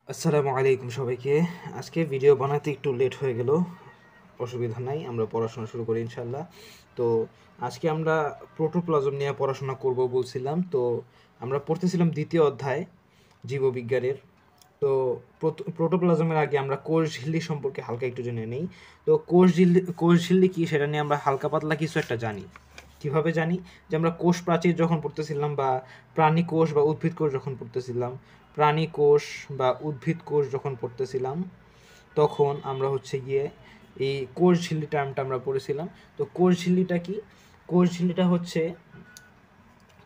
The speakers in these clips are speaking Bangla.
আসসালামু আলাইকুম সবাইকে। আজকে ভিডিও বানাতে একটু লেট হয়ে গেল, অসুবিধা নাই, আমরা পড়াশোনা শুরু করি ইনশাল্লাহ। তো আজকে আমরা প্রোটোপ্লাজম নিয়ে পড়াশোনা করব বলছিলাম। তো আমরা পড়তেছিলাম দ্বিতীয় অধ্যায় জীববিজ্ঞানের। তো প্রোটোপ্লাজমের আগে আমরা কোষ ঝিল্লি সম্পর্কে হালকা একটু জেনে নেই। তো কোষ ঝিল্লি কি সেটা নিয়ে আমরা হালকা পাতলা কিছু একটা জানি। কিভাবে জানি? যে আমরা কোষ প্রাচীর যখন পড়তেছিলাম বা প্রাণী কোষ বা উদ্ভিদ কোষ যখন পড়তেছিলাম, প্রাণী কোষ বা উদ্ভিদ কোষ যখন পড়তেছিলাম, তখন আমরা হচ্ছে গিয়ে এই কোষ ঝিল্লি টার্মটা আমরা পড়েছিলাম। তো কোষ ঝিল্লিটা কি? কোষ ঝিল্লিটা হচ্ছে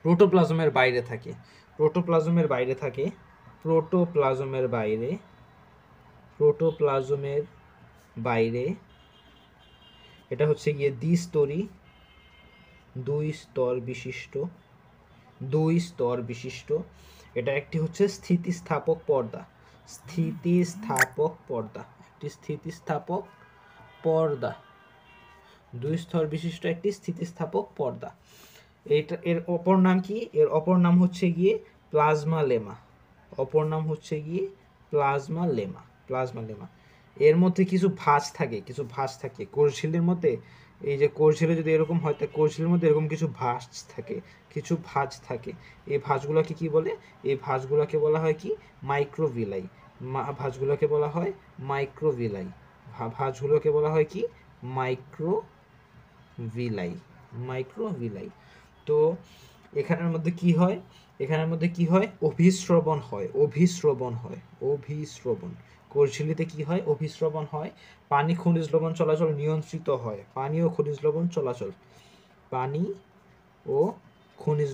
প্রোটোপ্লাজমের বাইরে থাকে। প্রোটোপ্লাজমের বাইরে থাকে প্রোটোপ্লাজমের বাইরে প্রোটোপ্লাজমের বাইরে এটা হচ্ছে গিয়ে দ্বিস্তরী, দুই স্তর বিশিষ্ট। এটা একটি হচ্ছে স্থিতিস্থাপক পর্দা। স্থিতিস্থাপক পর্দা, দুই স্তর বিশিষ্ট একটি স্থিতিস্থাপক পর্দা। এর অপর নাম কি? এর অপর নাম হচ্ছে গিয়ে প্লাজমা লেমা। অপর নাম হচ্ছে গিয়ে প্লাজমা লেমা। এর মধ্যে কিছু ভাঁজ থাকে কোষঝিল্লির মধ্যে। এই যে কোষঝিল্লি যদি এরকম হয়, তাহলে কোষঝিল্লির মধ্যে এরকম কিছু ভাঁজ থাকে। এই ভাঁজগুলোকে কি বলে? এই ভাঁজগুলোকে বলা হয় কি? মাইক্রোভিলাই। ভাঁজগুলোকে বলা হয় মাইক্রোভিলাই। ভাঁজগুলোকে বলা হয় কি? মাইক্রোভিলাই। তো এখানের মধ্যে কি হয়? অভিস্রবণ। কোষঝিল্লিতে কি হয়? অভিস্রবণ হয়। পানি খনিজ লবণ চলাচল নিয়ন্ত্রিত হয়। পানি ও খনিজ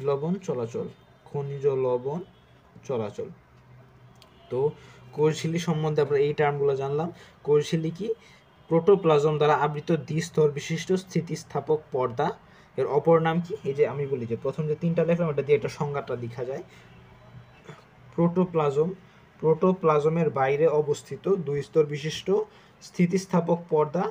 লবণ চলাচল। তো কোষঝিল্লি সম্বন্ধে আমরা এই টার্মগুলো জানলাম। কোষঝিল্লি কি? প্রোটোপ্লাজম দ্বারা আবৃত দ্বিস্তর বিশিষ্ট স্থিতিস্থাপক পর্দা। এর অপর নাম কি? এই যে আমি বলি যে প্রথম যে তিনটা লেখলাম এটা দিয়ে একটা সংজ্ঞাটা দেখা যায়। প্রোটোপ্লাজমের বাইরে অবস্থিত দুই স্তর বিশিষ্ট স্থিতিস্থাপক পর্দা,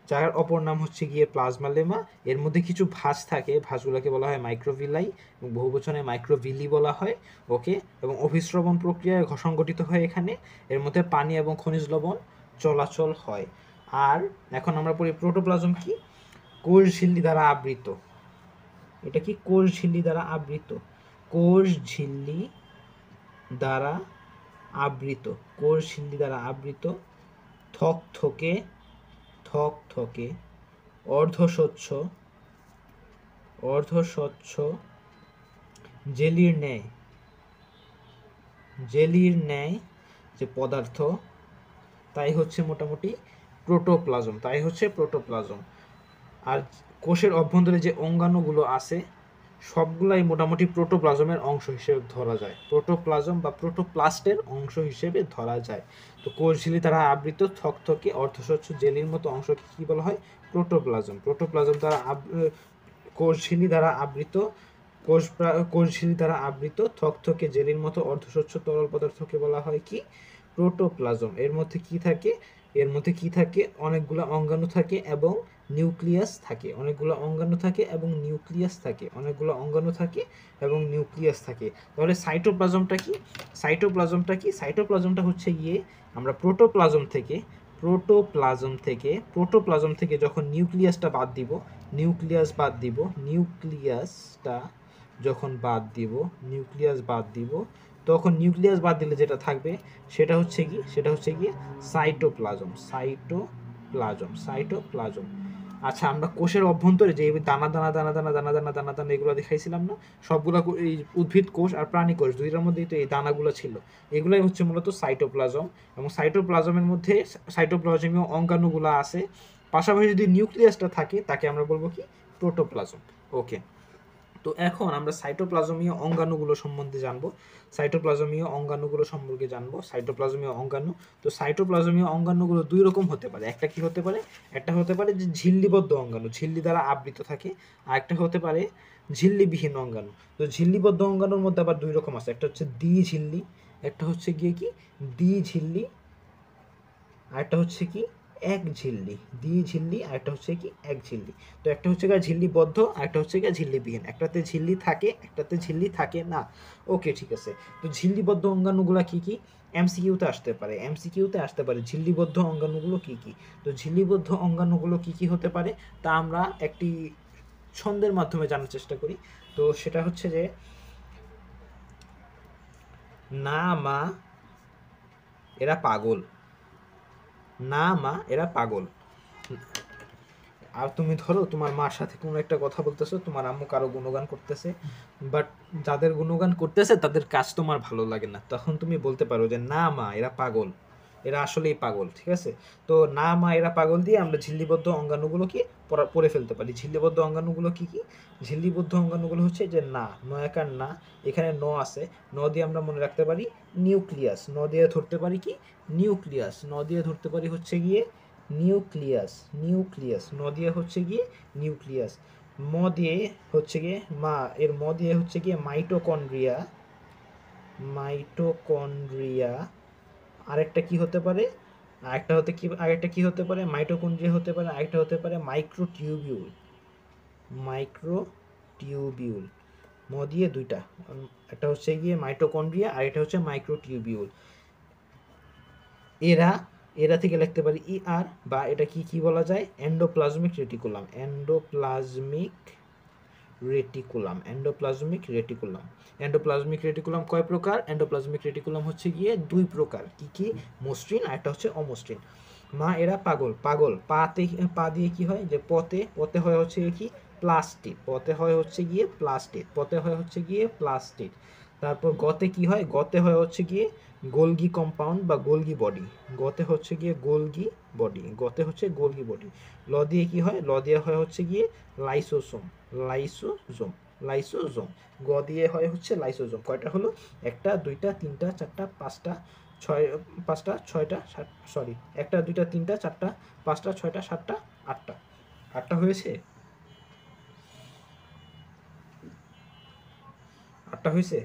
যার অপর নাম হচ্ছে গিয়ে প্লাজমা লেমা। এর মধ্যে কিছু ভাঁজ থাকে, ভাঁজগুলোকে বলা হয় মাইক্রোভিলাই, এবং বহুবচনে মাইক্রোভিলি বলা হয়। ওকে। এবং অভিস্রবণ প্রক্রিয়ায় সংগঠিত হয় এখানে। এর মধ্যে পানি এবং খনিজ লবণ চলাচল হয়। আর এখন আমরা পড়ি প্রোটোপ্লাজম কি? কোষঝিল্লি দ্বারা আবৃত। এটা কি? কোষঝিল্লি দ্বারা আবৃত। কোষঝিল্লি দ্বারা আবৃত থকথকে অর্ধস্বচ্ছ জেলির ন্যায় যে পদার্থ, তাই হচ্ছে মোটামুটি প্রোটোপ্লাজম। আর কোষের অভ্যন্তরে যে অঙ্গাণুগুলো আছে সবগুলাই মোটামুটি প্রোটোপ্লাজমের অংশ হিসেবে ধরা যায়। প্রোটোপ্লাজম বা প্রোটোপ্লাস্টের অংশ হিসেবে ধরা যায়। তো কোষঝিল্লি দ্বারা আবৃত থকথকে অর্ধস্বচ্ছ জেলির মতো অংশকে কি বলা হয়? প্রোটোপ্লাজম। কোষঝিল্লি দ্বারা আবৃত থকথকে জেলির মতো অর্ধস্বচ্ছ তরল পদার্থকে বলা হয় কি? প্রোটোপ্লাজম। এর মধ্যে কি থাকে? অনেকগুলো অঙ্গাণু থাকে এবং নিউক্লিয়াস থাকে। তাহলে সাইটোপ্লাজমটা হচ্ছে গিয়ে আমরা প্রোটোপ্লাজম থেকে যখন নিউক্লিয়াসটা বাদ দিব, তখন নিউক্লিয়াস বাদ দিলে যেটা থাকবে সেটা হচ্ছে গিয়ে সাইটোপ্লাজম। আচ্ছা, আমরা কোষের অভ্যন্তরে যে দানা দানা দানা দানা দানা দানা দানা দানা এগুলো দেখাইছিলাম না? সবগুলা এই উদ্ভিদ কোষ আর প্রাণী কোষ দুইটার মধ্যেই তো এই দানাগুলো ছিল। এগুলাই হচ্ছে মূলত সাইটোপ্লাজম। এবং সাইটোপ্লাজমের মধ্যে সাইটোপ্লাজমীয় অঙ্গাণুগুলো আছে। পাশাপাশি যদি নিউক্লিয়াসটা থাকে তাকে আমরা বলবো কি? প্রোটোপ্লাজম। ওকে। তো এখন আমরা সাইটোপ্লাজমীয় অঙ্গাণুগুলো সম্পর্কে জানবো। সাইটোপ্লাজমীয় অঙ্গাণু। তো সাইটোপ্লাজমীয় অঙ্গাণুগুলো দুই রকম হতে পারে। একটা কি হতে পারে? একটা হতে পারে যে ঝিল্লিবদ্ধ অঙ্গাণু, ঝিল্লি দ্বারা আবৃত থাকে। আর একটা হতে পারে ঝিল্লিবিহীন অঙ্গাণু। তো ঝিল্লিবদ্ধ অঙ্গাণুর মধ্যে আবার দুই রকম আছে। একটা হচ্ছে দ্বিঝিল্লি, একটা হচ্ছে গিয়ে কি? দ্বিঝিল্লি, আর একটা হচ্ছে কি? এক ঝিল্লি, দ্বিঝিল্লি, আর একটা হচ্ছে কি এক ঝিল্লি। তো একটা হচ্ছে গিয়ে ঝিল্লিবদ্ধ, আর একটা হচ্ছে গিয়ে ঝিল্লিবিহীন। একটাতে ঝিল্লি থাকে, একটাতে ঝিল্লি থাকে না। ওকে, ঠিক আছে। তো ঝিল্লিবদ্ধ অঙ্গাণুগুলা কি কি? এমসিকিউতে আসতে পারে, এমসিকিউতে আসতে পারে ঝিল্লিবদ্ধ অঙ্গাণুগুলো কি কি। তো ঝিল্লিবদ্ধ অঙ্গাণুগুলো কি কি হতে পারে তা আমরা একটি ছন্দের মাধ্যমে জানার চেষ্টা করি। তো সেটা হচ্ছে যে না মা এরা পাগল, না মা এরা পাগল। আর তুমি ধরো তোমার মার সাথে কোনো একটা কথা বলতেছো, তোমার আম্মু কারো গুণগান করতেছে, বাট যাদের গুণগান করতেছে তাদের কাজ তোমার ভালো লাগে না, তখন তুমি বলতে পারো যে না মা এরা পাগল, এরা আসলেই পাগল। ঠিক আছে? তো না মা এরা পাগল দিয়ে আমরা ঝিল্লিবদ্ধ অঙ্গাণুগুলোকে পড়ে ফেলতে পারি। ঝিল্লিবদ্ধ অঙ্গাণুগুলো কি কি? ঝিল্লিবদ্ধ অঙ্গাণুগুলো হচ্ছে যে না, নয়াকার না, এখানে ন আছে, ন দিয়ে আমরা মনে রাখতে পারি নিউক্লিয়াস, ন দিয়ে ধরতে পারি কি নিউক্লিয়াস, ন দিয়ে ধরতে পারি হচ্ছে গিয়ে নিউক্লিয়াস, নিউক্লিয়াস, ন দিয়ে হচ্ছে গিয়ে নিউক্লিয়াস। ম দিয়ে হচ্ছে গিয়ে মা, এর ম দিয়ে হচ্ছে গিয়ে মাইটোকন্ড্রিয়া, মাইটোকন্ড্রিয়া। আরেকটা কি হতে পারে? আরেকটা কি হতে পারে? মাইটোকন্ড্রিয়া হতে পারে, আরেকটা হতে পারে মাইক্রোটিউবিউল, মাইক্রোটিউবিউল। ম দিয়ে দুইটা, একটা হচ্ছে গিয়ে মাইটোকন্ড্রিয়া আর এটা হচ্ছে মাইক্রোটিউবিউল। এরা এরা থেকে লিখতে পারি ই আর, বা এটা কি কি বলা যায়? Endoplasmic reticulum, endoplasmic reticulum, endoplasmic reticulum. Endoplasmic reticulum কয় প্রকার? এন্ডোপ্লাজমিক রেটিকুলাম হচ্ছে গিয়ে দুই প্রকার। কি কি? মসৃণ আর একটা হচ্ছে অমসৃণ। মা এরা পাগল, পাগল পাতে, পা দিয়ে কি হয়? যে পতে, পতে হয় হচ্ছে কি প্লাস্টিড, পতে হয় হচ্ছে গিয়ে প্লাস্টিড, পতে হয় হচ্ছে গিয়ে প্লাস্টিড। তারপর গতে কি হয়? গতে হয় হচ্ছে গিয়ে গোলগি কম্পাউন্ড বা গোলগি বডি, গতে হচ্ছে গিয়ে গোলগি বডি, গতে হচ্ছে গোলগি বডি। ল দিয়ে কি হয়? ল দিয়ে হয় হচ্ছে গিয়ে লাইসোসোম, লাইসোজোম, লাইসোজোম। গ দিয়ে হয় হচ্ছে লাইসোজোম। কয়টা হলো? একটা, দুইটা, তিনটা, চারটা, পাঁচটা, ছয়, পাঁচটা, ছয়টা, সাত, সরি, একটা, দুইটা, তিনটা, চারটা, পাঁচটা, ছয়টা, সাতটা, আটটা। আটটা হয়েছে? আটটা হয়েছে।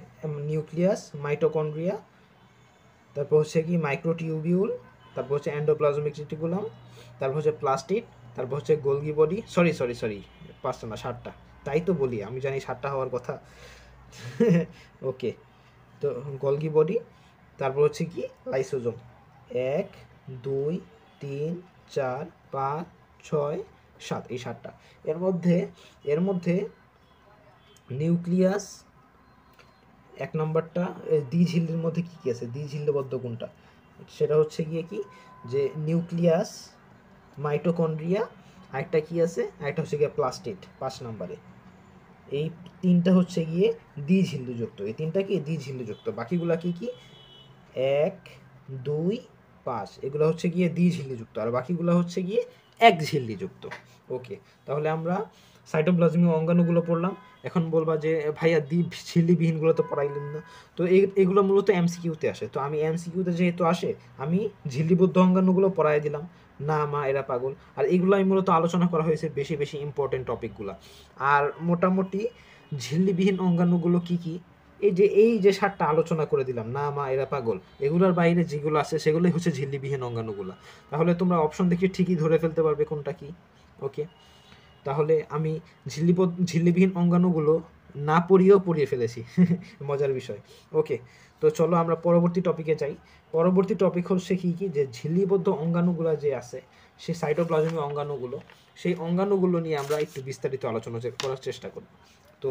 নিউক্লিয়াস, মাইটোকন্ড্রিয়া, তারপর হচ্ছে কি মাইক্রোটিউবিউল, তারপর হচ্ছে এন্ডোপ্লাজমিক রেটিকুলাম, তারপর হচ্ছে প্লাস্টিড, তারপর হচ্ছে Golgi body. Sorry sorry sorry, পাঁচটা না, সাতটা। তাই তো বলি, আমি জানি সাতটা হওয়ার কথা। ওকে, তো গোলগি বডি, তারপর হচ্ছে কি লাইসোজোম। এক, দুই, তিন, চার, পাঁচ, ছয়, সাত, এই সাতটা। এর মধ্যে নিউক্লিয়াস এক নম্বরটা। দ্বিঝিল্লির মধ্যে কি কি আছে? দ্বিঝিল্লিবদ্ধ কোনটা? সেটা হচ্ছে গিয়ে কি যে নিউক্লিয়াস, মাইটোকন্ড্রিয়া, আরেকটা কি আছে? আরেকটা হচ্ছে গিয়ে প্লাস্টিড 5 নম্বরে। এই তিনটা হচ্ছে গিয়ে দ্বিঝিল্লিযুক্ত, এই তিনটা কি দ্বিঝিল্লিযুক্ত। বাকিগুলা কি কি? 1, 2, 5 এগুলো হচ্ছে গিয়ে দ্বিঝিল্লিযুক্ত, আর বাকিগুলো হচ্ছে গিয়ে এক ঝিল্লিযুক্ত। ওকে, তাহলে আমরা সাইটোপ্লাজমিক অঙ্গাণুগুলো পড়লাম। এখন বলবা যে ভাইয়া ঝিল্লিবিহীনগুলো তো পড়াইলেন না। তো এগুলো মূলত এমসিকিউতে আসে, তো আমি এমসিকিউতে যেহেতু আসে আমি ঝিল্লিবদ্ধ অঙ্গাণুগুলো পড়াই দিলাম, না মা এরা পাগল। আর এগুলাই মূলত আলোচনা করা হয়েছে বেশি বেশি ইম্পর্টেন্ট টপিকগুলো। আর মোটামুটি ঝিল্লিবিহীন অঙ্গাণুগুলো কি কি, এই যে 7টা আলোচনা করে দিলাম, না মা এরা পাগল, এগুলোর বাইরে যেগুলো আছে সেগুলোই হচ্ছে ঝিল্লিবিহীন অঙ্গাণুগুলো। তাহলে তোমরা অপশন দেখে ঠিকই ধরে ফেলতে পারবে কোনটা কি। ওকে, তাহলে আমি ঝিল্লিবিহীন অঙ্গাণুগুলো না পড়িয়েও পড়িয়ে ফেলেছি। মজার বিষয়। ওকে, তো চলো আমরা পরবর্তী টপিকে যাই। পরবর্তী টপিক হচ্ছে কি কি, যে ঝিল্লিবদ্ধ অঙ্গাণুগুলো যে আছে, সেই সাইটোপ্লাজমিক অঙ্গাণুগুলো, সেই অঙ্গাণুগুলো নিয়ে আমরা একটু বিস্তারিত আলোচনা করার চেষ্টা করব। তো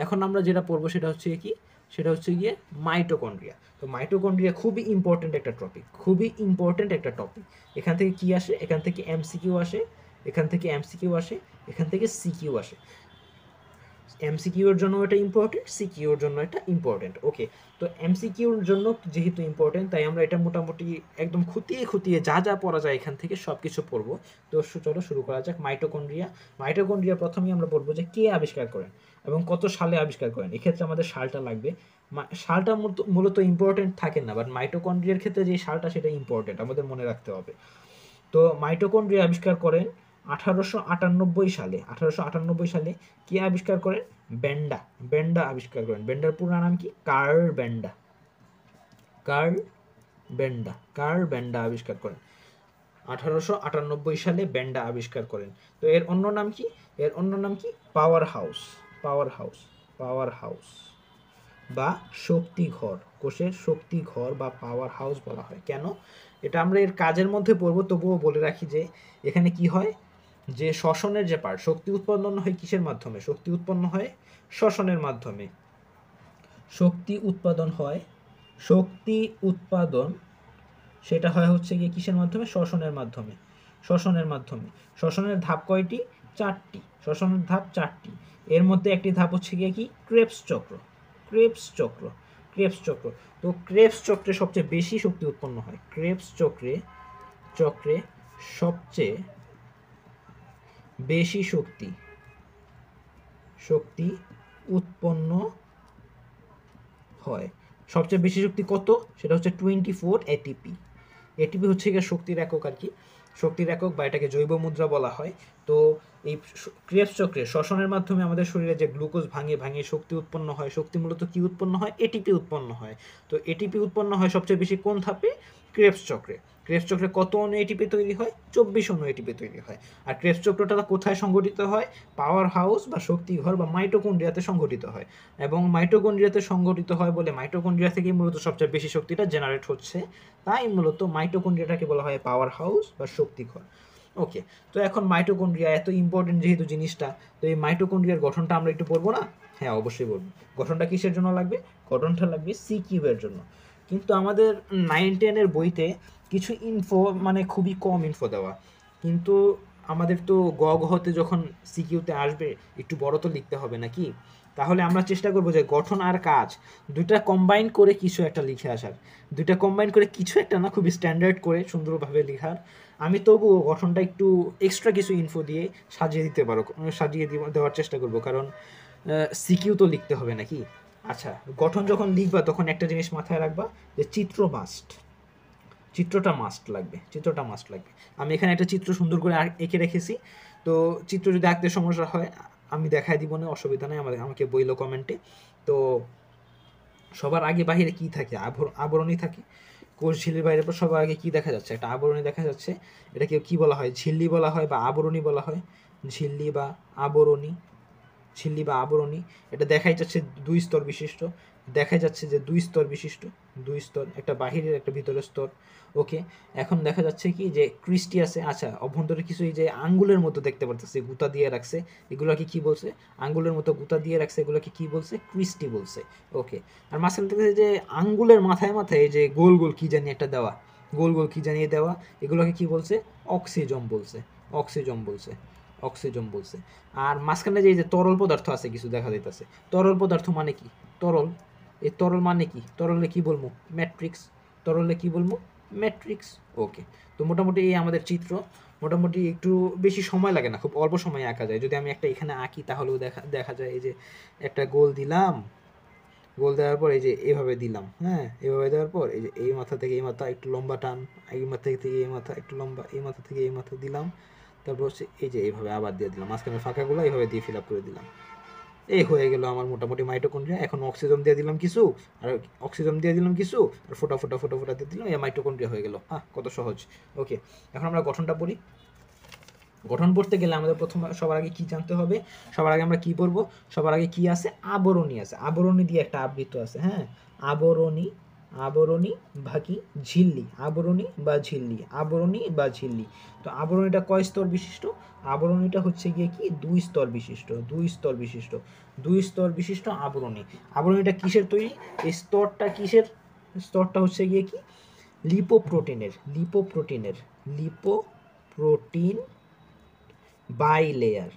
এখন আমরা যেটা পড়বো সেটা হচ্ছে কি, সেটা হচ্ছে গিয়ে মাইটোকন্ড্রিয়া। তো মাইটোকন্ড্রিয়া খুবই ইম্পর্টেন্ট একটা টপিক, খুবই ইম্পর্টেন্ট একটা টপিক। এখান থেকে কি আসে? এখান থেকে এমসিকিউ আসে, এখান থেকে এমসিকিউ আসে, এখান থেকে সিকিউ আসে। এমসিকিউর জন্য এটা ইম্পর্টেন্ট, সিকিউর জন্য এটা ইম্পর্টেন্ট। ওকে, তো এমসিকিউর জন্য যেহেতু ইম্পর্টেন্ট, তাই আমরা এটা মোটামুটি একদম খুঁটিয়ে খুঁটিয়ে যা যা পড়া যায় এখান থেকে সব কিছু পড়বো। তো চলো শুরু করা যাক। মাইটোকন্ড্রিয়া। মাইটোকন্ড্রিয়া প্রথমেই আমরা বলবো যে কে আবিষ্কার করেন এবং কত সালে আবিষ্কার করেন। এক্ষেত্রে আমাদের সালটা লাগবে। সালটা মূলত ইম্পর্টেন্ট থাকে না, বাট মাইটোকন্ড্রিয়ার ক্ষেত্রে যে সালটা সেটা ইম্পর্টেন্ট, আমাদের মনে রাখতে হবে। তো মাইটোকন্ড্রিয়া আবিষ্কার করেন 1898 সালে। 1898 সালে কে আবিষ্কার করেন? বেন্ডা। বেন্ডা আবিষ্কার করেন। বেন্ডার পুরো নাম কি? কার্ল বেন্ডা। কার্ল বেন্ডা, কার্ল বেন্ডা আবিষ্কার করেন। 1898 সালে ব্যান্ডা আবিষ্কার করেন। তো এর অন্য নাম কি? এর অন্য নাম কি? Power house. Power house, power house বা শক্তিঘর, কোষের শক্তিঘর বা পাওয়ার হাউস বলা হয়। কেন? এটা আমরা এর কাজের মধ্যে পড়বো, তবুও বলে রাখি যে এখানে কি হয়, যে শ্বসনের যে পার্ট, শক্তি উৎপন্ন হয় কিসের মাধ্যমে? শক্তি উৎপন্ন হয় শ্বসনের মাধ্যমে। শক্তি উৎপাদন হয়, শক্তি উৎপাদন সেটা হয় হচ্ছে গিয়ে কিসের মাধ্যমে? শ্বসনের মাধ্যমে। শ্বসনের মাধ্যমে। শ্বসনের ধাপ কয়টি? 4টি। শ্বসনের ধাপ 4টি। এর মধ্যে একটি ধাপ হচ্ছে গিয়ে কি? ক্রেবস চক্র। ক্রেবস চক্র, ক্রেবস চক্র। তো ক্রেবস চক্রে সবচেয়ে বেশি শক্তি উৎপন্ন হয়। ক্রেবস চক্রে সবচেয়ে বেশি শক্তি উৎপন্ন হয়। সবচেয়ে বেশি শক্তি কত? সেটা হচ্ছে 24 এটিপি। এটিপি হচ্ছে গিয়ে শক্তির একক আর কি, শক্তির একক, বা এটাকে জৈব মুদ্রা বলা হয়। তো এই ক্রেবস চক্রে শ্বসনের মাধ্যমে আমাদের শরীরে যে গ্লুকোজ ভাঙে শক্তি উৎপন্ন হয়। শক্তি মূলত কি উৎপন্ন হয়? এটিপি উৎপন্ন হয়। তো এটিপি উৎপন্ন হয় সবচেয়ে বেশি কোন ধাপে? ক্রেবস চক্রে। ক্রেবস চক্রে কত অণু এটিপি তৈরি হয়? 24 অণু এটিপি তৈরি হয়। আর ক্রেবস চক্রটা কোথায় সংঘটিত হয়? পাওয়ার হাউস বা শক্তিঘর বা মাইটোকন্ড্রিয়াতে সংঘটিত হয়। এবং মাইটোকন্ড্রিয়াতে সংঘটিত হয় বলে মাইটোকন্ড্রিয়া থেকেই মূলত সবচেয়ে বেশি শক্তিটা জেনারেট হচ্ছে। তাই মূলত মাইটোকন্ড্রিয়াটাকে বলা হয় পাওয়ার হাউস বা শক্তিঘর। ওকে, তো এখন মাইটোকন্ড্রিয়া এত ইম্পর্টেন্ট যেহেতু জিনিসটা, তো এই মাইটোকন্ড্রিয়ার গঠনটা আমরা একটু পড়বো না? হ্যাঁ, অবশ্যই বলবো। গঠনটা কিসের জন্য লাগবে? গঠনটা লাগবে সি কিউবের জন্য। কিন্তু আমাদের 9-10-এর বইতে কিছু ইনফো, মানে খুবই কম ইনফো দেওয়া। কিন্তু আমাদের তো গহতে যখন সিকিউতে আসবে একটু বড় তো লিখতে হবে নাকি? তাহলে আমরা চেষ্টা করবো যে গঠন আর কাজ দুইটা কম্বাইন করে কিছু একটা লিখে আসার। দুইটা কম্বাইন করে কিছু একটা না, খুবই স্ট্যান্ডার্ড করে সুন্দরভাবে লেখার। আমি তবুও গঠনটা একটু এক্সট্রা কিছু ইনফো দিয়ে সাজিয়ে দেওয়ার চেষ্টা করব, কারণ সিকিউ তো লিখতে হবে নাকি? আচ্ছা, গঠন যখন লিখবা তখন একটা জিনিস মাথায় রাখবা, যে চিত্রটা মাস্ট লাগবে। আমি এখানে একটা চিত্র সুন্দর করে এঁকে রেখেছি। তো চিত্র যদি আঁকতে সমস্যা হয় আমি দেখাই দিব না, অসুবিধা নেই, আমাকে বইলো কমেন্টে। তো সবার আগে বাহিরে কি থাকে? আবরণী থাকে। কোষ ঝিল্লির বাইরে পর সবার আগে কি দেখা যাচ্ছে? একটা আবরণী দেখা যাচ্ছে। এটাকে কি বলা হয়? ঝিল্লি বলা হয় বা আবরণী বলা হয়। ঝিল্লি বা আবরণী। এটা দেখাই যাচ্ছে দুই স্তর বিশিষ্ট। দুই স্তর, একটা বাহিরের একটা ভিতরের স্তর। ওকে, এখন দেখা যাচ্ছে কি যে ক্রিস্টি আছে। আচ্ছা, অভ্যন্তরে কিছু এই যে আঙ্গুলের মতো দেখতে পারতেছে, গুতা দিয়ে রাখছে। এগুলোকে কি বলছে? আঙ্গুলের মতো গুতা দিয়ে রাখছে, এগুলোকে কি বলছে? ক্রিস্টি বলছে। ওকে, আর মাঝখান থেকে যে আঙ্গুলের মাথায় এই যে গোল গোল কি জানি একটা দেওয়া, এগুলোকে কি বলছে? অক্সিজম বলছে। আর মাঝখানে যে তরল পদার্থ আছে কিছু দেখা যাইতেছে। তরল পদার্থ মানে কি? তরল মানে কি? তরলে কি বলবো? ম্যাট্রিক্স। ওকে, তো মোটামুটি এই আমাদের চিত্র। মোটামুটি একটু বেশি সময় লাগে না, খুব অল্প সময়ে আঁকা যায়। যদি আমি একটা এখানে আঁকি তাহলেও দেখা যায় এই যে একটা গোল দেওয়ার পর এই যে এইভাবে দিলাম। হ্যাঁ, এইভাবে দেওয়ার পর এই যে এই মাথা থেকে এই মাথা একটু লম্বা টান, এই মাথা থেকে এই মাথা একটু লম্বা, এই মাথা থেকে এই মাথা দিলাম। তারপর হচ্ছে এই যে এইভাবে আবার দিয়ে দিলাম, মাঝখানে ফাঁকাগুলো এইভাবে দিয়ে ফিল আপ করে দিলাম। এই হয়ে গেল আমার মোটামুটি মাইটোকন্ড্রিয়া। এখন অক্সিজেন দিয়ে দিলাম কিছু, আর ফোটা দিয়ে দিলাম, এই মাইটোকন্ড্রিয়া হয়ে গেল। কত সহজ। ওকে, এখন আমরা গঠনটা পড়ি। গঠন পড়তে গেলে আমাদের সবার আগে কি জানতে হবে? সবার আগে আমরা কি পড়বো? সবার আগে কি আছে? আবরণী আছে। আবরণী দিয়ে একটা আবৃত আছে। হ্যাঁ, আবরণী বা কি? ঝিল্লি। আবরণী বা ঝিল্লি। তো আবরণীটা কয় স্তর বিশিষ্ট? আবরণীটা হচ্ছে গিয়ে কি? দুই স্তর বিশিষ্ট আবরণী। আবরণীটা কিসের তৈরি? এই স্তরটা হচ্ছে গিয়ে কি? Lipoprotein bilayer.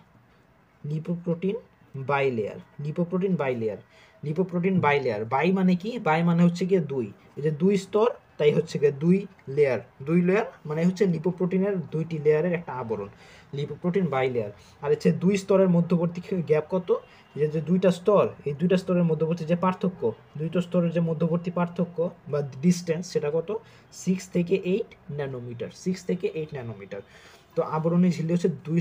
বাই মানে কি? বাই মানে হচ্ছে গিয়ে দুই। এই যে দুই স্তর, তাই হচ্ছে গিয়ে দুই লেয়ার মানে হচ্ছে লিপোপ্রোটিনের দুইটি লেয়ারের একটা আবরণ, লিপোপ্রোটিন বাইলেয়ার। আর হচ্ছে দুই স্তরের মধ্যবর্তী গ্যাপ কত? যে দুইটা স্তর, এই দুইটা স্তরের মধ্যবর্তী যে পার্থক্য, দুইটা স্তরের যে মধ্যবর্তী পার্থক্য বা ডিস্টেন্স, সেটা কত? 6 থেকে 8 ন্যানোমিটার। তো আবরণী ঝিল্লি হচ্ছে দুই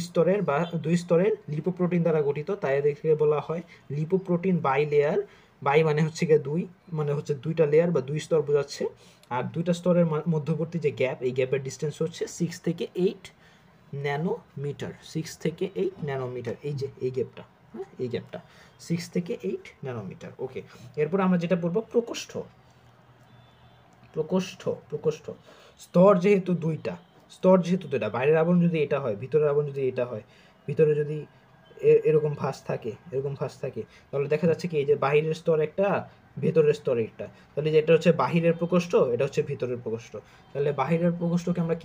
স্তরের লিপোপ্রোটিন দ্বারা গঠিত, তাই এদেরকে বলা হয় লিপোপ্রোটিন বাইলেয়ার বাই মানে হচ্ছে গিয়ে 2, মানে হচ্ছে 2টা লেয়ার বা 2 স্তর বোঝাচ্ছে। আর 2টা স্তরের মধ্যবর্তী যে গ্যাপ, এই গ্যাপের ডিস্টেন্স হচ্ছে 6 থেকে 8 ন্যানোমিটার। 6 থেকে 8 ন্যানোমিটার, এই যে এই গ্যাপটা, হ্যাঁ এই গ্যাপটা 6 থেকে 8 ন্যানোমিটার। ওকে, এরপর আমরা যেটা বলবো প্রকোষ্ঠ। প্রকোষ্ঠ প্রকোষ্ঠ স্তর যেহেতু দুইটা, বাইরের আবরণ যদি এটা হয়, ভিতরের আবরণ যদি এটা হয়, ভিতরে যদি এরকম ভাঁজ থাকে, তাহলে দেখা যাচ্ছে কি এই যে বাহিরের স্তর একটা, ভেতরের স্তর একটা, তাহলে যেটা হচ্ছে বাহিরের প্রকোষ্ঠ, এটা হচ্ছে ভিতরের প্রকোষ্ঠ। তাহলে বাহিরের প্রকোষ্ঠকে আমরা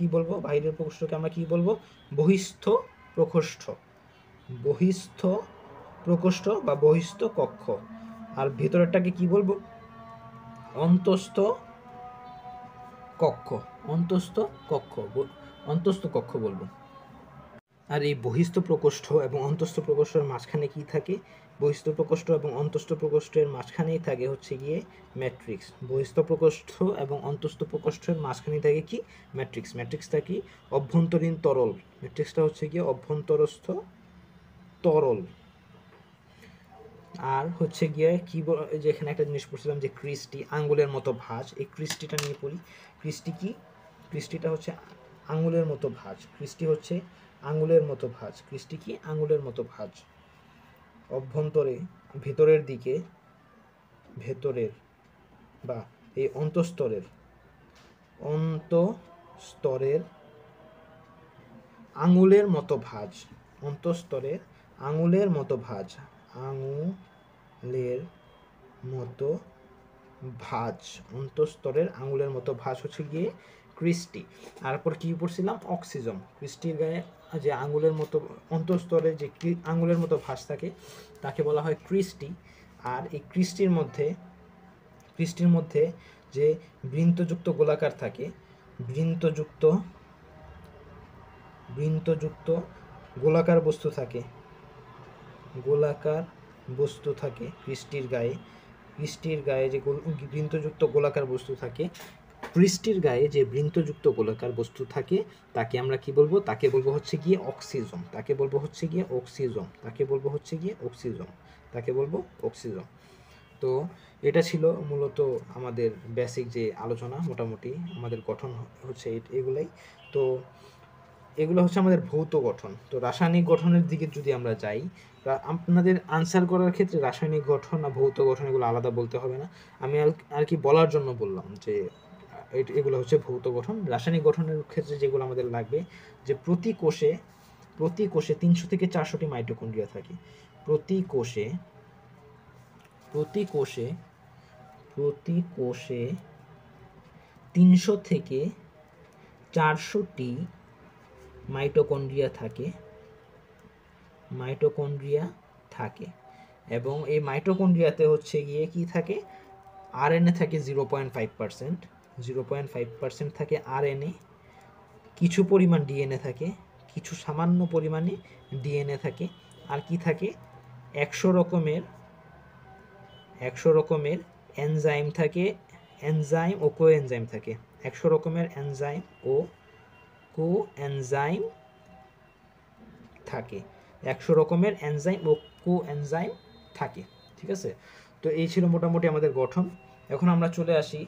কি বলবো? বহিস্থ প্রকোষ্ঠ। বহিস্থ প্রকোষ্ঠ বা বহিস্থ কক্ষ। আর ভেতরেরটাকে কি বলবো? অন্তস্থ কক্ষ। অন্তস্থ কক্ষ বলবো। আর এই বহিস্থ প্রকোষ্ঠ এবং অন্তস্থ প্রকোষ্ঠের মাঝখানে কি থাকে? বহিস্থ প্রকোষ্ঠ এবং অন্তস্থ প্রকোষ্ঠের মাঝখানেই থাকে হচ্ছে গিয়ে ম্যাট্রিক্স। বহিস্থ প্রকোষ্ঠ এবং অন্তস্থ প্রকোষ্ঠের মাঝখানেই থাকে কি? ম্যাট্রিক্স। ম্যাট্রিক্সটা কি? অভ্যন্তরীণ তরল। ম্যাট্রিক্সটা হচ্ছে গিয়ে অভ্যন্তরস্থ তরল। আর হচ্ছে গিয়ে কি, যে এখানে একটা জিনিস পড়ছিলাম যে ক্রিস্টি, আঙ্গুলের মতো ভাঁজ। এই ক্রিস্টিটা নিয়ে পড়ি। ক্রিস্টি কি? ক্রিস্টিটা হচ্ছে আঙ্গুলের মতো ভাঁজ। ক্রিস্টি হচ্ছে আঙ্গুলের মতো ভাঁজ। ক্রিস্টি কি? আঙ্গুলের মতো ভাঁজ। অভ্যন্তরে, ভেতরের দিকে, ভেতরের বা এই অন্তঃস্তরের আঙ্গুলের মতো ভাঁজ। অন্তঃস্তরের আঙ্গুলের মতো ভাঁজ। আঙ্গুলের মতো ভাঁজ। অন্তঃস্তরের আঙ্গুলের মতো ভাঁজ হচ্ছে গিয়ে ক্রিস্টি। তারপর কি পড়ছিলাম? অক্সিজম। ক্রিস্টির গায়ে যে আঙ্গুলের মতো অন্তঃস্তরে যে আঙ্গুলের মতো ভাঁজ থাকে তাকে বলা হয় ক্রিস্টি। আর এই ক্রিস্টির মধ্যে যে বৃন্তযুক্ত গোলাকার থাকে, বৃন্তযুক্ত গোলাকার বস্তু থাকে, ক্রিস্টির গায়ে যে বৃন্তযুক্ত গোলাকার বস্তু থাকে, তাকে আমরা কি বলবো? তাকে বলবো হচ্ছে গিয়ে অক্সিজম। তো এটা ছিল মূলত আমাদের বেসিক যে আলোচনা। মোটামুটি আমাদের গঠন হচ্ছে এগুলাই। তো এগুলো হচ্ছে আমাদের ভৌত গঠন। তো রাসায়নিক গঠনের দিকে যদি আমরা যাই, আপনাদের আনসার করার ক্ষেত্রে রাসায়নিক গঠন আর ভৌত গঠন এগুলো আলাদা বলতে হবে না। আমি আর কি বলার জন্য বললাম যে এগুলো হচ্ছে ভৌত গঠন। রাসায়নিক গঠনের ক্ষেত্রে যেগুলো আমাদের লাগবে, যে প্রতি কোষে 300 থেকে 400টি মাইটোকন্ড্রিয়া থাকে। প্রতি কোষে 300 থেকে 400টি মাইটোকন্ড্রিয়া থাকে এবং এই মাইটোকন্ড্রিয়াতে হচ্ছে গিয়ে কি থাকে? আরএনএ থাকে 0.5% থাকে আরএনএ, কিছু পরিমাণ ডিএনএ থাকে, কিছু সামান্য পরিমাণে ডিএনএ থাকে। আর কি থাকে? 100 রকমের এনজাইম থাকে, এনজাইম ও কোএনজাইম থাকে। 100 রকমের এনজাইম ও কোএনজাইম থাকে। 100 রকমের এনজাইম ও কোএনজাইম থাকে। ঠিক আছে? তো এই ছিল মোটামুটি আমাদের গঠন। এখন আমরা চলে আসি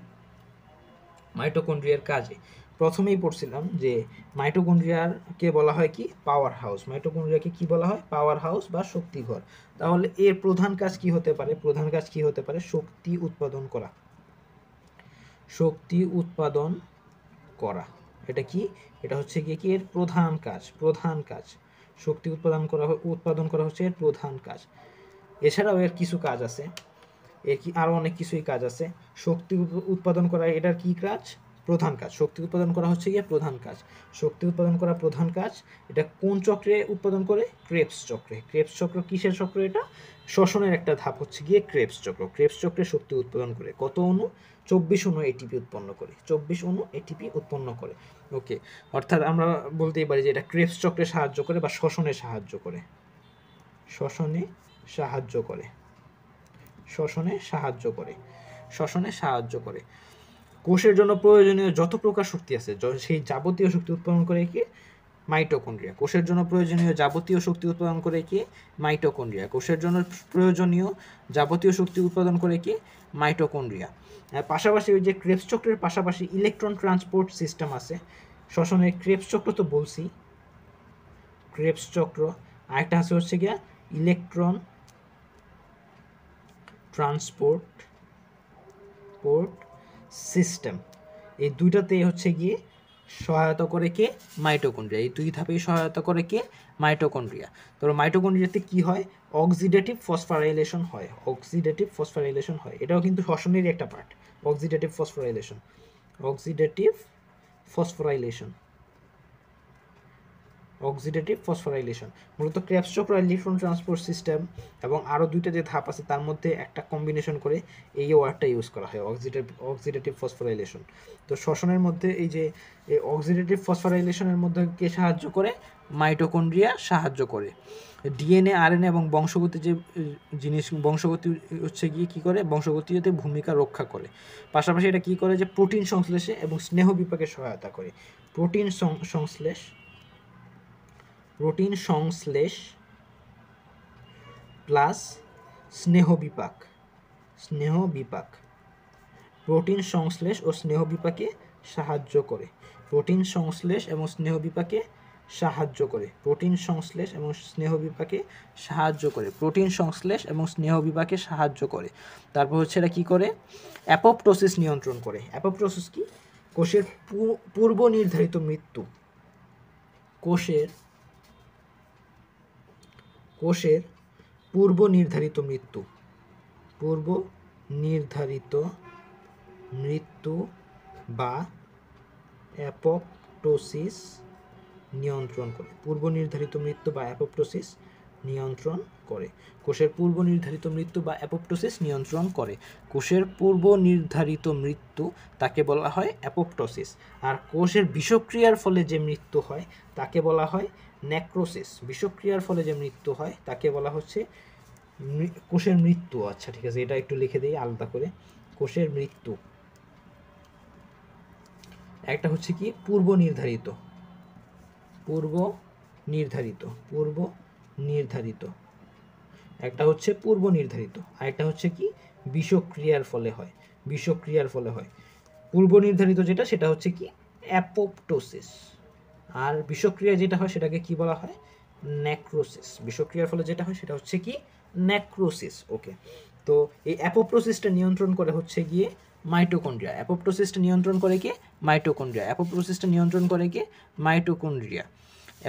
মাইটোকন্ড্রিয়ার কাজে। প্রথমেই পড়ছিলাম যে মাইটোকন্ড্রিয়াকে বলা হয় কি? Power house. মাইটোকন্ড্রিয়াকে কি বলা হয়? পাওয়ার হাউস বা শক্তিঘর। তাহলে এর প্রধান কাজ কি হতে পারে? শক্তি উৎপাদন করা। এটা কি? এটা হচ্ছে গিয়ে কি এর প্রধান কাজ। শক্তি উৎপাদন করা হচ্ছে এর প্রধান কাজ। এছাড়াও এর কিছু কাজ আছে, আরো অনেক কিছুই কাজ আছে। শক্তি উৎপাদন করা এটার কি কাজ? প্রধান কাজ। শক্তি উৎপাদন করা হচ্ছে গিয়ে প্রধান কাজ। এটা কোন চক্রে উৎপাদন করে? ক্রেবস চক্র। কিসের চক্র এটা? শ্বসনের একটা ধাপ হচ্ছে গিয়ে ক্রেবস চক্রে শক্তি উৎপাদন করে। কত অণু? 24 অণু এটিপি উৎপন্ন করে। ওকে, অর্থাৎ আমরা বলতেই পারি যে এটা ক্রেবস চক্রে সাহায্য করে বা শ্বসনে সাহায্য করে। কোষের জন্য প্রয়োজনীয় যত প্রকার শক্তি আছে, সেই যাবতীয় শক্তি উৎপাদন করে কি? মাইটোকন্ড্রিয়া। কোষের জন্য প্রয়োজনীয় যাবতীয় শক্তি উৎপাদন করে কে? মাইটোকন্ড্রিয়া। কোষের জন্য প্রয়োজনীয় যাবতীয় শক্তি উৎপাদন করে কে? মাইটোকন্ড্রিয়া। পাশাপাশি ওই যে ক্রেবস চক্রের পাশাপাশি ইলেকট্রন ট্রান্সপোর্ট সিস্টেম আছে শ্বসনের। ক্রেবস চক্র তো বলছি, ক্রেবস চক্র। আরেকটা আছে হচ্ছে গিয়া ইলেকট্রন ট্রান্সপোর্ট সিস্টেম। এই দুইটাতে হচ্ছে গিয়ে সহায়তা করে কে? মাইটোকন্ড্রিয়া। এই দুই ধাপেই সহায়তা করে কে? মাইটোকন্ড্রিয়া। তো মাইটোকন্ড্রিয়াতে কি হয়? অক্সিডেটিভ ফসফোরাইলেশন হয়। অক্সিডেটিভ ফসফোরাইলেশন হয়, এটাও কিন্তু শ্বসনেরই একটা part. Oxidative phosphorylation, oxidative phosphorylation, oxidative phosphorylation মূলত ক্রেবস চক্র ইলেকট্রন ট্রান্সপোর্ট সিস্টেম এবং আরও দুইটা যে ধাপ আছে তার মধ্যে একটা কম্বিনেশন করে এই ওয়ার্ডটা ইউজ করা হয়, অক্সিডেটিভ ফসফোরাইলেশন। তো শ্বসনের মধ্যে এই যে অক্সিডেটিভ ফসফোরাইলেশনের মধ্যে কে সাহায্য করে? মাইটোকন্ড্রিয়া সাহায্য করে। ডিএনএ, আরএনএ এবং বংশগতি যে জিনিস, বংশগতি হচ্ছে গিয়ে কী করে? বংশগতিতে ভূমিকা রক্ষা করে। পাশাপাশি এটা কী করে? যে প্রোটিন সংশ্লেষে এবং স্নেহ বিপাকে সহায়তা করে। প্রোটিন সংশ্লেষ, প্রোটিন সংশ্লেষ প্লাস স্নেহ বিপাক, স্নেহ বিপাক, প্রোটিন সংশ্লেষ ও স্নেহ বিপাকে সাহায্য করে। প্রোটিন সংশ্লেষ এবং স্নেহ বিপাকে সাহায্য করে। প্রোটিন সংশ্লেষ এবং স্নেহ বিপাকে সাহায্য করে। প্রোটিন সংশ্লেষ এবং স্নেহ বিপাকে সাহায্য করে। তারপর হচ্ছে এটা কী করে? অ্যাপোপ্টোসিস নিয়ন্ত্রণ করে। অ্যাপোপ্টোসিস কি? কোষের পূর্ব নির্ধারিত মৃত্যু, কোষের পূর্ব নির্ধারিত মৃত্যু, পূর্ব নির্ধারিত মৃত্যু বা অ্যাপোপ্টোসিস নিয়ন্ত্রণ করে। পূর্ব নির্ধারিত মৃত্যু বা অ্যাপোপ্টোসিস নিয়ন্ত্রণ করে। কোষের পূর্ব নির্ধারিত মৃত্যু বা অ্যাপোপ্টোসিস নিয়ন্ত্রণ করে। কোষের পূর্ব নির্ধারিত মৃত্যু তাকে বলা হয় অ্যাপোপ্টোসিস। আর কোষের বিষক্রিয়ার ফলে যে মৃত্যু হয় তাকে বলা হয় নেক্রোসিস। বিষক্রিয়ার ফলে যে মৃত্যু হয় তাকে বলা হচ্ছে কোষের মৃত্যু। আচ্ছা ঠিক আছে, এটা একটু লিখে দিই আলাদা করে। কোষের মৃত্যু একটা হচ্ছে কি? পূর্ব নির্ধারিত, পূর্ব নির্ধারিত, পূর্ব নির্ধারিত একটা হচ্ছে পূর্ব নির্ধারিত, আর একটা হচ্ছে কি? বিষক্রিয়ার ফলে হয়, বিষক্রিয়ার ফলে হয়। পূর্ব নির্ধারিত যেটা সেটা হচ্ছে কি? অ্যাপোপ্টোসিস। আর বিষক্রিয়া যেটা হয় সেটাকে কি বলা হয়? নেক্রোসিস। বিষক্রিয়ার ফলে যেটা হয় সেটা হচ্ছে কি? নেক্রোসিস। ওকে, তো এই অ্যাপোপ্টোসিসটা নিয়ন্ত্রণ করে হচ্ছে গিয়ে মাইটোকন্ড্রিয়া। অ্যাপোপ্টোসিসটা নিয়ন্ত্রণ করে কে? মাইটোকন্ড্রিয়া। অ্যাপোপ্টোসিসটা নিয়ন্ত্রণ করে কে? মাইটোকন্ড্রিয়া।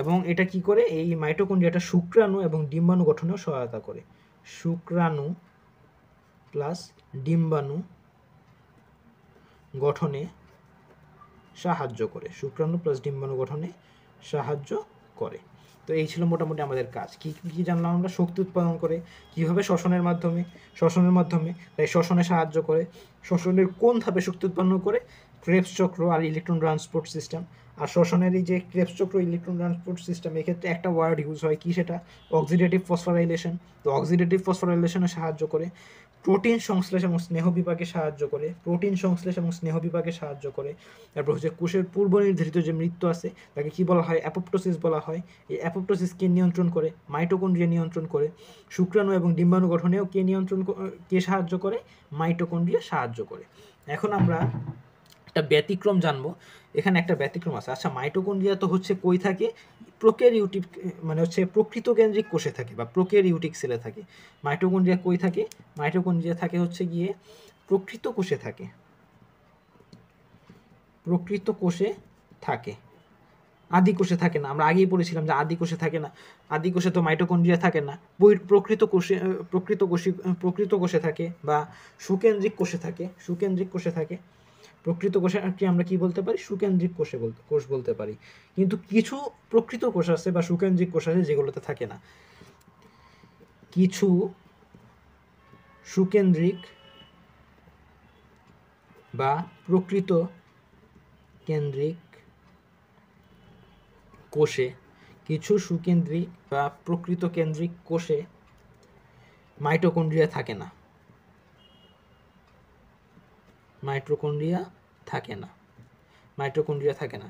এবং এটা কি করে? এই মাইটোকন্ড্রিয়াটা শুক্রাণু এবং ডিম্বাণু গঠনেও সহায়তা করে। শুক্রাণু প্লাস ডিম্বাণু গঠনে সাহায্য করে। শুক্রাণু প্লাস ডিম্বাণু গঠনে সাহায্য করে। তো এই ছিল মোটামুটি আমাদের কাজ। কি কি জানলাম আমরা? শক্তি উৎপাদন করে, কিভাবে শ্বসনের মাধ্যমে তাই শ্বসনে সাহায্য করে। শ্বসনের কোন ধাপে শক্তি উৎপন্ন করে? ক্রেবস চক্র আর ইলেকট্রন ট্রান্সপোর্ট সিস্টেম। আর শ্বসনের এই যে ক্রেবস চক্র, ইলেকট্রন ট্রান্সপোর্ট সিস্টেম, এক্ষেত্রে একটা ওয়ার্ড ইউজ হয় কি? সেটা অক্সিডেটিভ ফসফোরাইলেশন। তো অক্সিডেটিভ ফসফোরাইলেশনে সাহায্য করে। প্রোটিন সংশ্লেষ এবং স্নেহ বিপাকে সাহায্য করে। প্রোটিন সংশ্লেষ এবং স্নেহ বিপাকে সাহায্য করে। তারপর হচ্ছে কোষের পূর্ব নির্ধারিত যে মৃত্যু আছে তাকে কি বলা হয়? অ্যাপোপ্টোসিস বলা হয়। এই অ্যাপোপ্টোসিসকে নিয়ন্ত্রণ করে মাইটোকন্ড্রিয়া নিয়ন্ত্রণ করে। শুক্রাণু এবং ডিম্বাণু গঠনেও কে সাহায্য করে? মাইটোকন্ড্রিয়া সাহায্য করে। এখন আমরা একটা ব্যতিক্রম জানবো। এখানে একটা ব্যতিক্রম আছে। আচ্ছা, মাইটোকন্ড্রিয়া তো হচ্ছে কই থাকে? প্রোক্যারিওটিক, মানে হচ্ছে প্রকৃত কেন্দ্রিক কোষে থাকে বা প্রোক্যারিওটিক সেলে থাকে। মাইটোকন্ড্রিয়া কই থাকে? মাইটোকন্ড্রিয়া থাকে হচ্ছে গিয়ে প্রকৃত কোষে থাকে, প্রকৃত কোষে থাকে, আদি কোষে থাকে না। আমরা আগেই পড়েছিলাম যে আদি কোষে থাকে না। আদি কোষে তো মাইটোকন্ড্রিয়া থাকে না। প্রকৃত কোষে থাকে বা সুকেন্দ্রিক কোষে থাকে, সুকেন্দ্রিক কোষে থাকে। প্রকৃত কোষে কি আমরা কি বলতে পারি? সুকেন্দ্রিক কোষ বলতে পারি। কিন্তু কিছু প্রকৃত কোষ আছে বা সুকেন্দ্রিক কোষ আছে যেগুলোতে থাকে না। কিছু সুকেন্দ্রিক বা প্রকৃত কেন্দ্রিক কোষে, কিছু সুকেন্দ্রিক বা প্রকৃত কেন্দ্রিক কোষে মাইটোকন্ড্রিয়া থাকে না, মাইটোকন্ড্রিয়া থাকে না, মাইটোকন্ড্রিয়া থাকে না।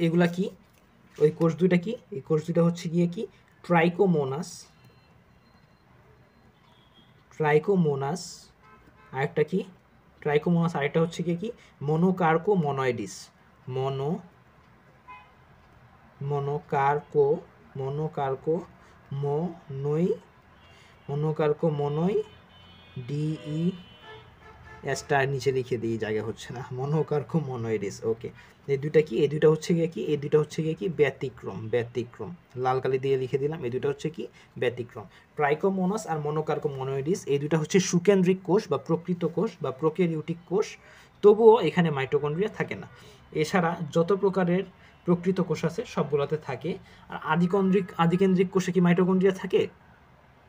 এগুলা কি? ওই কোষ দুইটা কি? এই কোষ দুইটা হচ্ছে গিয়ে কি ট্রাইকোমোনাস, ট্রাইকোমোনাস, আরেকটা কি ট্রাইকোমোনাস, আরেকটা হচ্ছে গিয়ে কি মনোকার্কোমনোয়েডিস, মনো মনোকার্কো মনোকার্কো মনোই মনোকার্কোমনোই ডিই এসটা নিচে লিখে দিই, জায়গা হচ্ছে না, মনোকার্কোমনোয়েডিস। ওকে, এই দুইটা কি? এই দুইটা হচ্ছে গিয়ে কি? এই দুইটা হচ্ছে গিয়ে কি ব্যতিক্রম, ব্যতিক্রম, লাল কালি দিয়ে লিখে দিলাম। এই দুইটা হচ্ছে কি ব্যতিক্রম। ট্রাইকোমোনাস আর মনোকার্কোমনোয়েডিস এই দুইটা হচ্ছে সুকেন্দ্রিক কোষ বা প্রকৃত কোষ বা প্রোক্যারিওটিক কোষ, তবুও এখানে মাইটোকন্ড্রিয়া থাকে না। এছাড়া যত প্রকারের প্রকৃত কোষ আছে সবগুলোতে থাকে। আর আদিকেন্দ্রিক কোষে কি মাইটোকন্ড্রিয়া থাকে?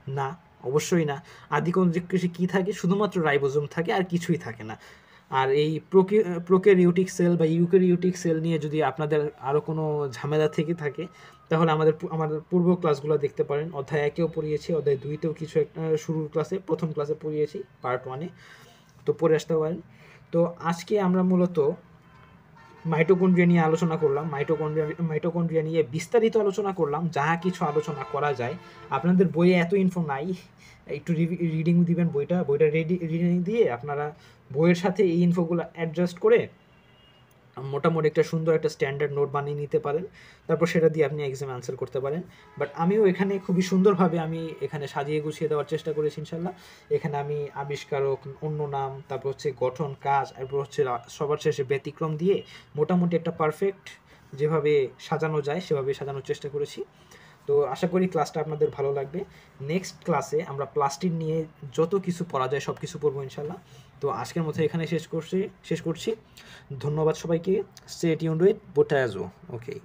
না, অবশ্যই না। আদিকেন্দ্রিক কোষে কী থাকে? শুধুমাত্র রাইবোজোম থাকে, আর কিছুই থাকে না। আর এই প্রোক্যারিওটিক সেল বা ইউক্যারিওটিক সেল নিয়ে যদি আপনাদের আরও কোনো ঝামেলা থেকে থাকে, তাহলে আমাদের পূর্ব ক্লাসগুলো দেখতে পারেন। অধ্যায় 1-এও পড়িয়েছি, অধ্যায় 2-তেও কিছু একটা শুরুর ক্লাসে, প্রথম ক্লাসে পড়িয়েছি, পার্ট 1-এ, তো পড়ে আসতে পারেন। তো আজকে আমরা মূলত মাইটোকন্ড্রিয়া নিয়ে আলোচনা করলাম, মাইটোকন্ড্রিয়া নিয়ে বিস্তারিত আলোচনা করলাম, যাহা কিছু আলোচনা করা যায়। আপনাদের বইয়ে এত ইনফো নাই, একটু রিডিং দিবেন বইটা রিডিং দিয়ে আপনারা বইয়ের সাথে এই ইনফোগুলো অ্যাডজাস্ট করে মোটামুটি একটা সুন্দর একটা স্ট্যান্ডার্ড নোট বানিয়ে নিতে পারেন। তারপর সেটা দিয়ে আপনি এক্সাম আনসার করতে পারেন। বাট আমিও এখানে খুবই সুন্দরভাবে আমি এখানে সাজিয়ে গুছিয়ে দেওয়ার চেষ্টা করেছি ইনশাল্লাহ। এখানে আমি আবিষ্কারক, অন্য নাম, তারপর হচ্ছে গঠন, কাজ, তারপর হচ্ছে সবার শেষে ব্যতিক্রম দিয়ে মোটামুটি একটা পারফেক্ট যেভাবে সাজানো যায় সেভাবে সাজানোর চেষ্টা করেছি। তো আশা করি ক্লাসটা আপনাদের ভালো লাগবে। নেক্সট ক্লাসে আমরা প্লাস্টিক নিয়ে যত কিছু পড়া যায় সব কিছু পড়বো ইনশাল্লাহ। তো আজকের মতো এখানে শেষ করছি। ধন্যবাদ সবাইকে। স্টে টিউনড উইথ বোটায়াজো। ওকে।